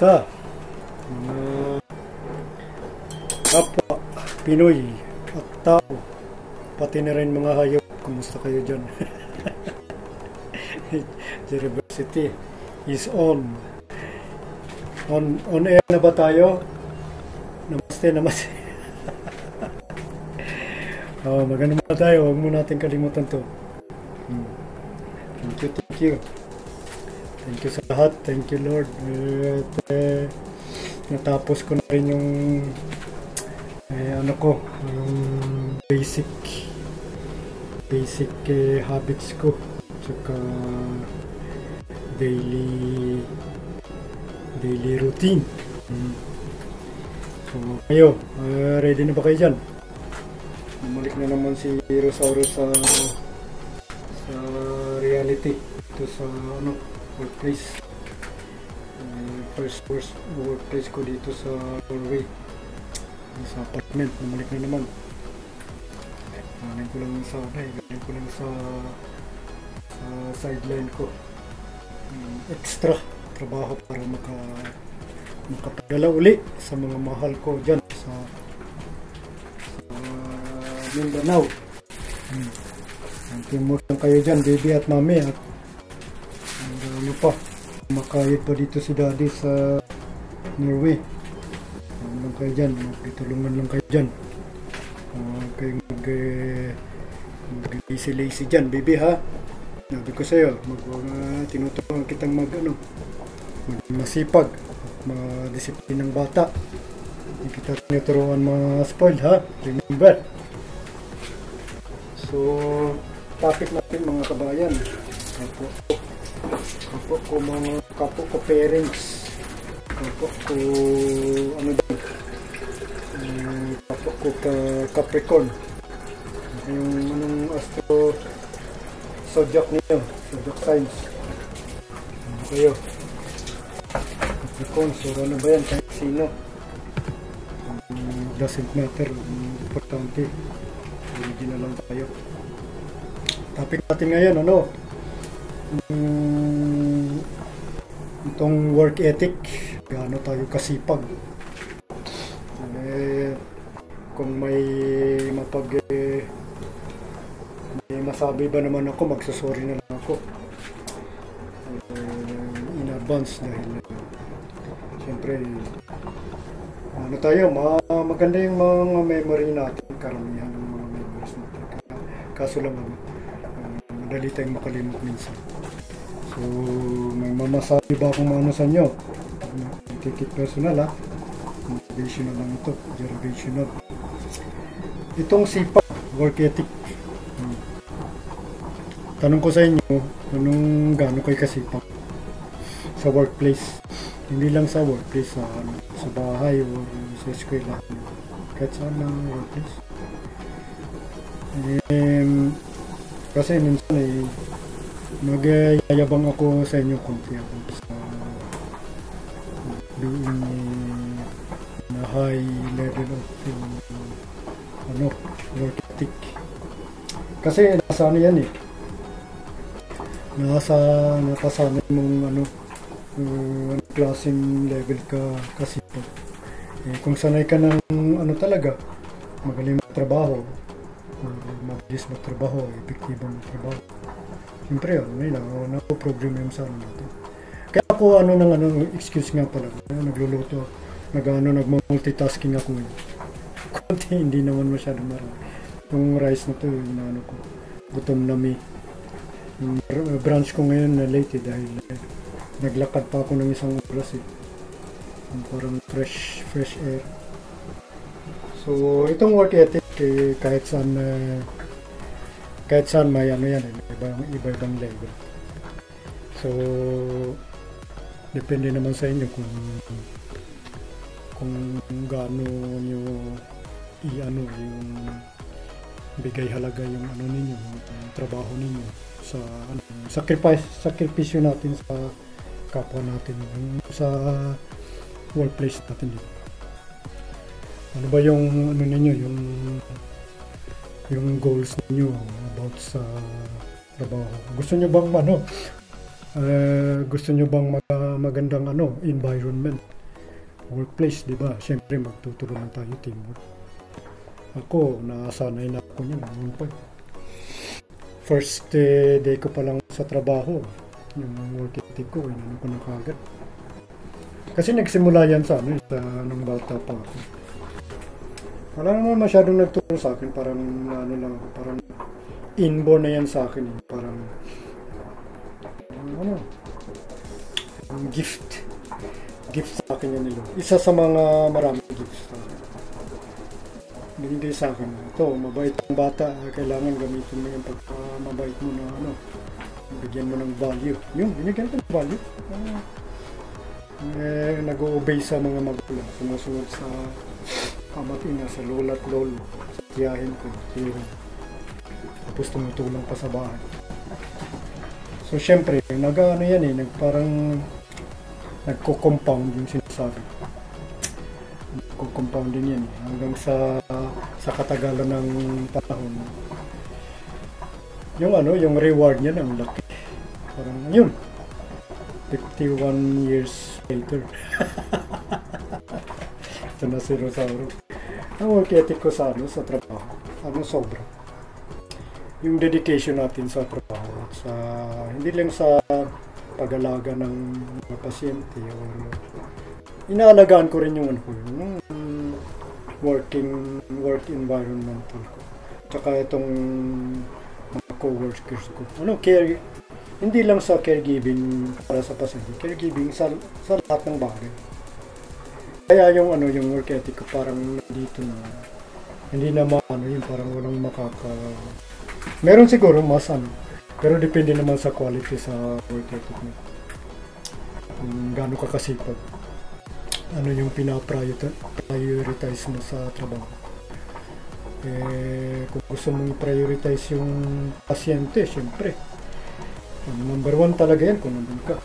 Kumusta? Mga kapwa Pinoy at tao, pati na rin mga hayop, kumusta kayo dyan? University is on air na ba tayo? Namaste. Maganda muna tayo, huwag mo natin kalimutan to. Thank you. Thank you sa lahat. Thank you, Lord. Natapos ko na rin yung yung basic habits ko. Tsaka daily routine. So, kayo, ready na ba kayo dyan? Bumalik na naman si Rosauro sa reality. Ito sa workplace. First workplace ko dito sa Norway. Sa apartment. Bumalik na naman. Galing ko lang sa sideline ko. Extra trabaho para makapadala uli sa mga mahal ko dyan sa Mindanao. Teamwork lang kayo dyan, baby at mami, at makayod pa dito si daddy sa Norway. Lang kayo dyan, magtulungan lang kayo dyan. Kayo mag-lazy dyan, baby, ha. Sabi ko sa'yo, tinutulungan kitang masipag, madisiplinang bata. Hindi kita tinuturuan mga spoiled, ha. Remember. So, topic natin mga kabayan. Kapok ko parents. Kapok ko Capricorn. Yung astro zodiac niyo, zodiac signs. Kayo. Capricorn, so ano ba yan? Kahit sino. Doesn't matter. Importante. Original lang tayo. Topic natin ngayon, itong work ethic, gaano tayo kasipag. Kung may masabi ba naman ako, magsasorry na lang ako in advance, dahil siyempre tayo, maganda yung mga memory natin, karamihan ng mga memories natin, kaso lang madali tayong makalimot minsan. So, may mamasabi ba akong sa inyo? Take it personal, ha? Motivational lang ito. Observational. Itong sipag, work ethic. Tanong ko sa inyo, gaano kayo kasipag sa workplace? Hindi lang sa workplace, sa bahay o sa eskwela. Kahit saan lang workplace. Kasi minsan magyayabang ako sa inyo konti ako sa being na high level of work ethic. Kasi nasa yan napasanay mong klaseng level ka kasipag. Kung sanay ka ng talaga magaling magtrabaho, mabilis magtrabaho, epektibong magtrabaho, siyempre may problema yung sa natin. Kaya ako excuse nga pala, nagluluto, nagmultitasking ako ngayon. Kunti, hindi naman masyado marami. Yung rice na to, ko, gutom na may. Yung brunch ko ngayon na late dahil naglakad pa ako ng isang oras parang fresh air. So itong work ethic, kahit saan may iba-ibang level. So depende naman sa inyo kung gaano nyo yung bigay halaga yung ninyo, yung trabaho ninyo sa sakripisyo natin sa kapwa natin, sa workplace natin dito. Ano ba yung ninyo, yung goals niyo about sa trabaho? Gusto niyo bang Gusto nyo bang magandang environment, workplace, di ba? Siyempre magtutulungan tayo, teamwork. Ako, nasanay na ako niyan noon pa. First day ko pa lang sa trabaho, yung work ethic ko, inano ko na kagad. Kasi nagsimula yan sa nung bata pa ako. Wala naman masyadong nagturo sa akin, parang parang inborn na yan sa akin, parang gift sa akin yan nila. Isa sa mga maraming gifts sa akin. Binigay sa akin. Ito, mabait ang bata, kailangan gamitin mo yung pagka mabait mo na bigyan mo ng value. Yun, binigyan ko ng value. Nag-o-obey sa mga magulang, sumusunod sa ama't ina, sa lola at lolo, sa tiyahin ko, tapos tumutulong pa sa bahay. So syempre, parang nagko-compound yung sinasabi. Nagko-compound din yan hanggang sa katagalan ng panahon. Yung reward niya ang laki. Parang yun, 51 years later. Ito na si Rosauro. Ang work ethic ko sa trabaho, sobra. Yung dedication natin sa trabaho, hindi lang sa pag-alaga ng mga pasyente, inaalagaan ko rin yung work environmental ko. Tsaka itong mga co-workers ko. Hindi lang sa caregiving para sa pasyente, caregiving sa lahat ng bagay. Kaya yung work ethic ko parang nandito na, hindi na yung parang walang meron siguro mas pero depende naman sa quality sa work ethic mo. Kung gaano ka kasipag, yung pina-prioritize mo sa trabaho. Kung gusto mong prioritize yung pasyente, syempre number 1 talaga yan kung nandun ka.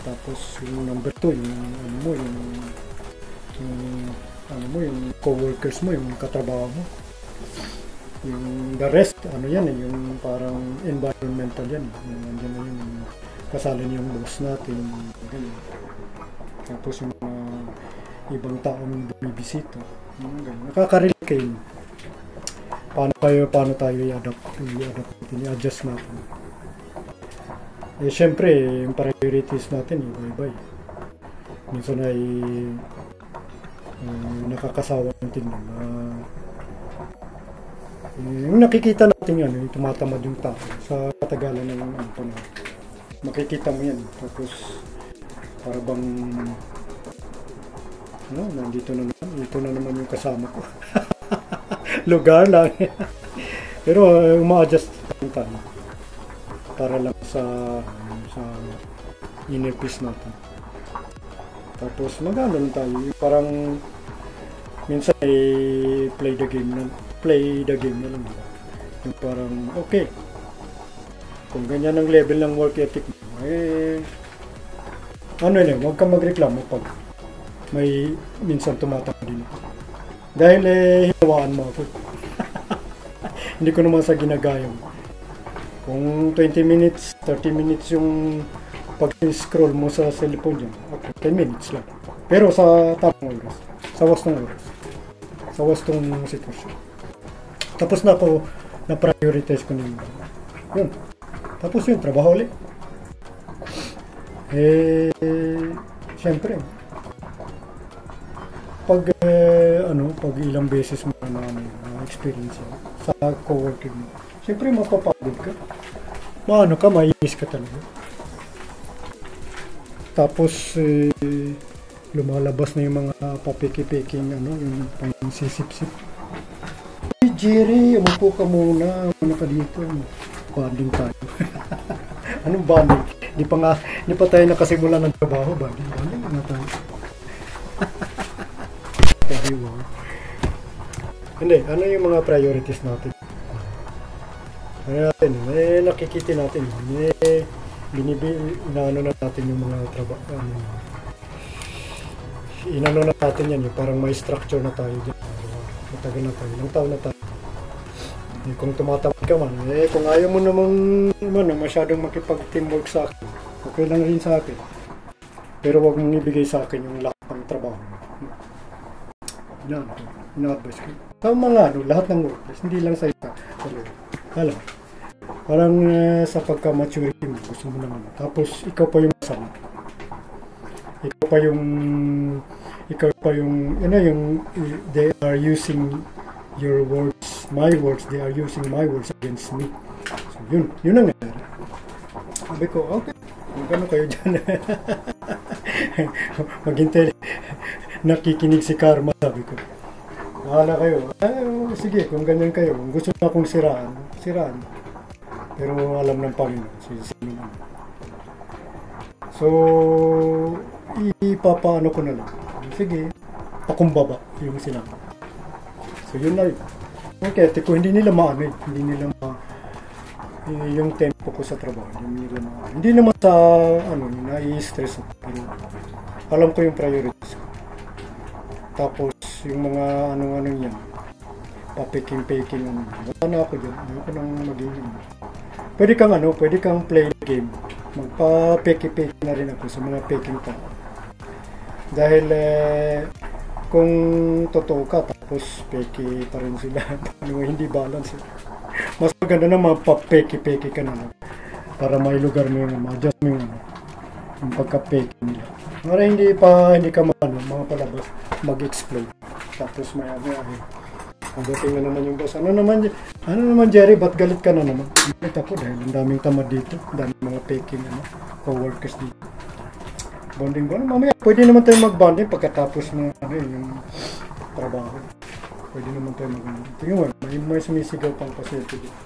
Tapos yung number 2, yung co-workers mo, yung katrabaho mo. Yung the rest, yung parang environmental yan. Nandiyan na yung kasalin yung boss natin, ganyan. Tapos yung mga ibang taong bumibisita, ganyan. Nakaka-relate kayo. Paano tayo i-adjust natin. Syempre, yung priorities natin, iba-iba. Minsan ay nakakasawa ng tingnan. Yung nakikita natin yan, yung tumatamad yung tao sa katagalan ng panahon. Makikita mo yan. Tapos, para bang, ito na naman yung kasama ko. Lugar lang. Pero, uma-adjust tayo. Para lang sa inner peace natin. Tapos magano lang tayo, parang minsan play the game na lang. Yung parang okay, kung ganyan ang level ng work ethic mo, huwag kang magreklamo pag may minsan tumatama din ako. Dahil hinawaan mo ako. Hindi ko naman sa ginagaya mo. Kung 20 minutes, 30 minutes yung pag-scroll mo sa cellphone dyan, okay, 10 minutes lang. Pero sa tamang oras, sa wastong oras, sa wastong sitwasyon. Tapos na-prioritize ko na yun. Tapos yun, trabaho ulit. Siyempre, pag ilang beses mo na experience sa co-working mo, siyempre mapapagod ka. Maiinis ka talaga. Tapos lumalabas na yung mga papiki-piking yung pang-sisip-sip. Hey Jerry, umupo ka muna. Ano ka dito? Bonding tayo. Anong bonding? Di pa tayo nakasimula ng trabaho. Bonding na tayo. Wow. Hindi, yung mga priorities natin? Nakikita natin. Inaano na natin yung mga trabaho. Inano na natin yan. Parang may structure na tayo dyan. Matagal na tayo. Ilang taon na tayo. Kung tumatamad ka man, kung ayaw mo namang masyadong makipag-teamwork sa akin, Okay lang rin sa akin. Pero wag mong ibigay sa akin yung lahat ng trabaho. Ina-advise ko. Sa mga lahat ng workplace, hindi lang sa isa. Alam, parang sa pagka-maturity mo, gusto mo naman. Tapos, ikaw pa yung masama. Ikaw pa yung, they are using your words, my words, they are using my words against me. So, yun ang nangyari. Sabi ko, okay, magkano kayo dyan? Maghintay, nakikinig si Karma, sabi ko. Bahala kayo. Sige, kung ganyan kayo, kung gusto na akong siraan. Pero alam ng Panginoon, sino naman. So, ipapaano ko na lang. Sige, pakumbaba yung sinabi. So, yun na yun. Okay, tiko, hindi nila maano eh. Hindi nila yung tempo ko sa trabaho. Hindi naman sa, nai-stress ako. Pero, alam ko yung priorities ko. Tapos, yung mga yan, papiking-paking, wala na ako dyan. Ayoko nang magiging. Pwede kang play the game. Magpa-peki-peki na rin ako sa mga peking pa. Dahil, kung totoo ka, tapos peki pa rin sila. Hindi balance. Mas maganda na mapapeki-peki ka na lang. Para may lugar mo yung ma-adjust mo yung pagka-peki nila. Para hindi ka mga palabas, mag-explode. Tapos may pagdating na naman yung boss. Ano naman Jerry, ba't galit ka na naman? Galit ako dahil ang daming tamad dito. Ang daming mga peking co-workers dito. Bonding. Mamaya, pwede naman tayo mag-bonding pagkatapos ng yung trabaho. Pwede naman tayo mag-bonding. Tingnan mo, may sumisigaw pang pasyente dito.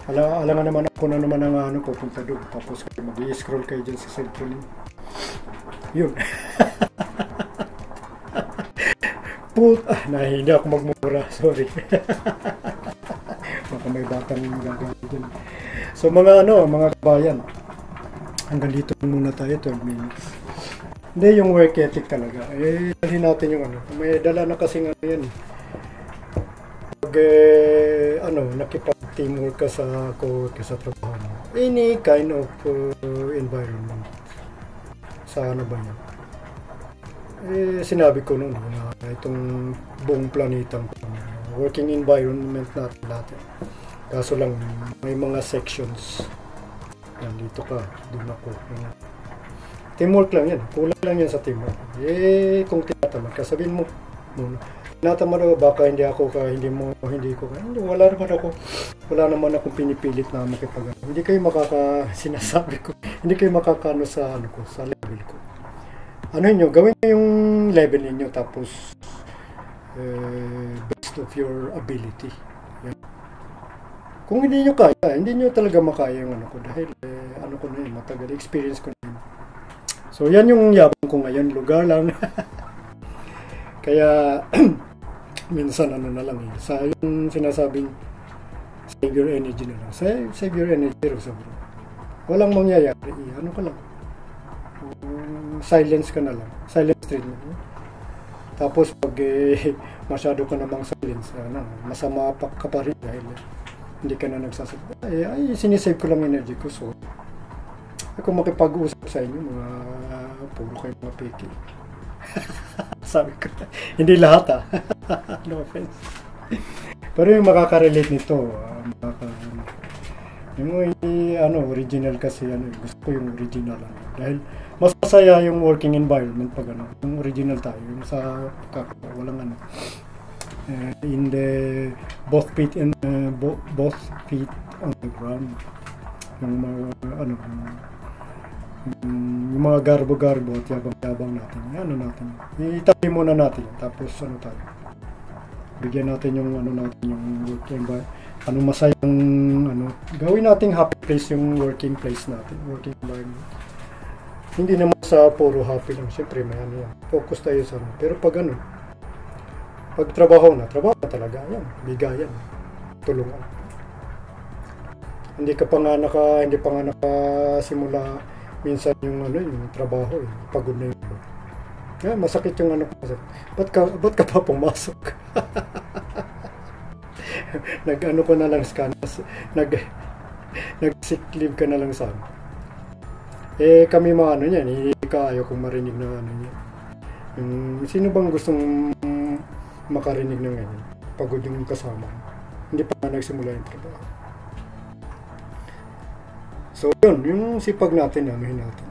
Alangan naman ako na naman ang pupunta doon. Tapos mag-i-scroll kayo dyan sa cellphone. Yun. Hindi ako magmura. Sorry. Baka may batang gagawin dyan. So mga kabayan. Hanggang dito muna tayo, 12 minutes. Hindi, yung work ethic talaga. Dalhin natin yung may dala na kasing yan. Pag, nakipag-teamwork ka sa co-worker sa trabaho mo. Any kind of environment. Sa ba yan? Sinabi ko noon na itong buong planetang working environment natin lahat. Kaso lang, may mga sections. Dito ka, doon ako. Teamwork lang yan. Kulang lang yan sa teamwork. Kung tinatamad ka, sabihin mo muna. Tinatamad ako, baka hindi ko ka. Wala naman akong pinipilit na makipag. Hindi kayo sinasabi ko. Hindi kayo makakano sa sa level ko. Gawin nyo yung level niyo tapos best of your ability. Yan. Kung hindi nyo kaya, hindi nyo talaga makaya yung dahil ko na yun, matagal, experience ko na yun. So yan yung yabang ko ngayon, lugar lang. Kaya minsan na lang sa yung sinasabing save your energy na lang. Save your energy so bro. Walang mangyayari, ka lang. Silence ka na lang. Silence treatment. Tapos pag masyado ka namang silence, masama ka pa rin dahil hindi ka na nagsasabi. Sinisave ko lang energy ko. So, ako makipag-usap sa inyo, puro kayo mga peki. Sabi ko, hindi lahat no offense. Pero yung makaka-relate nito, yung original kasi, gusto ko yung original. Dahil mas masaya yung working environment pag yung original tayo, yung sa walang in the both feet on the ground, yung mga yung mga garbo-garbo at yabang-yabang natin, natin itabi muna natin, tapos tayo bigyan natin yung natin yung working masayang gawin nating happy place yung working place natin, working environment. Hindi naman sa puro happy lang, syempre may yan, focus tayo sa pero pag pag trabaho na talaga, yan, bigayan, tulungan. Hindi pa nga nakasimula minsan yung yung trabaho, pagod na yun. Masakit yung ba't ka pa pumasok? Nag-sick leave ka na lang sana. Kami mga ano niyan, hindi ka ayaw kong marinig na ano niya. Sino bang gustong makarinig ng ganyan? Pagod yung kasama. Hindi pa nagsimula yung trabaho. So yun, yung sipag natin, anuhin natin.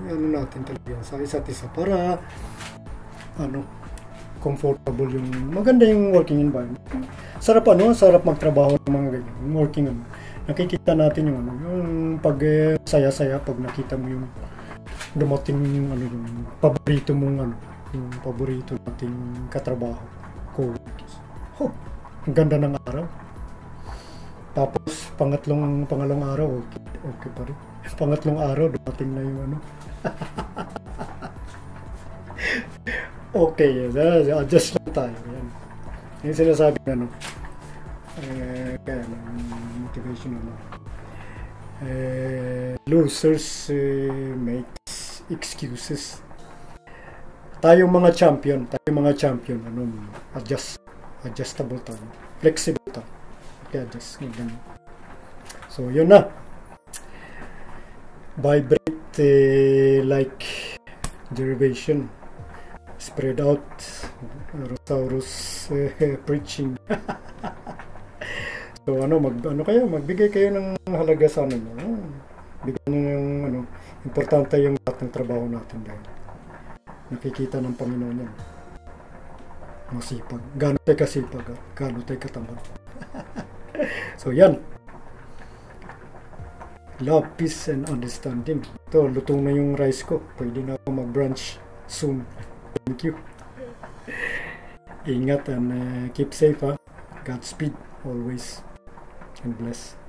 Ano natin talaga sa isa't isa para comfortable yung maganda yung working environment. Sarap sarap magtrabaho ng mga ganyan, working nakikita natin yung yung pag saya-saya pag nakita mo yung dumating yung yung paborito mong yung paborito nating katrabaho, co-workers. Ang ganda ng araw. Tapos pangalawang araw okay pa rin. Pangatlong araw dumating na yung okay, adjust lang tayo. Yan. Yung sinasabi kaya motivation losers makes excuses. Tayong mga champion, adjustable tayo, flexible tayo. Kaya adjust. So yun na. Vibrate like derivation. Spread out. Rosaurus preaching. So magbigay kayo ng halaga sa bigyan niyo yung importante yung lahat ng trabaho natin dahil nakikita ng Panginoon yan. Masipag. Gaano tayo kasipag, gaano tayo katamad. So yan. Love, peace, and understanding. Ito, lutong na yung rice ko. Pwede na ako mag-brunch soon. Thank you. Ingat and keep safe. Godspeed always. And bless.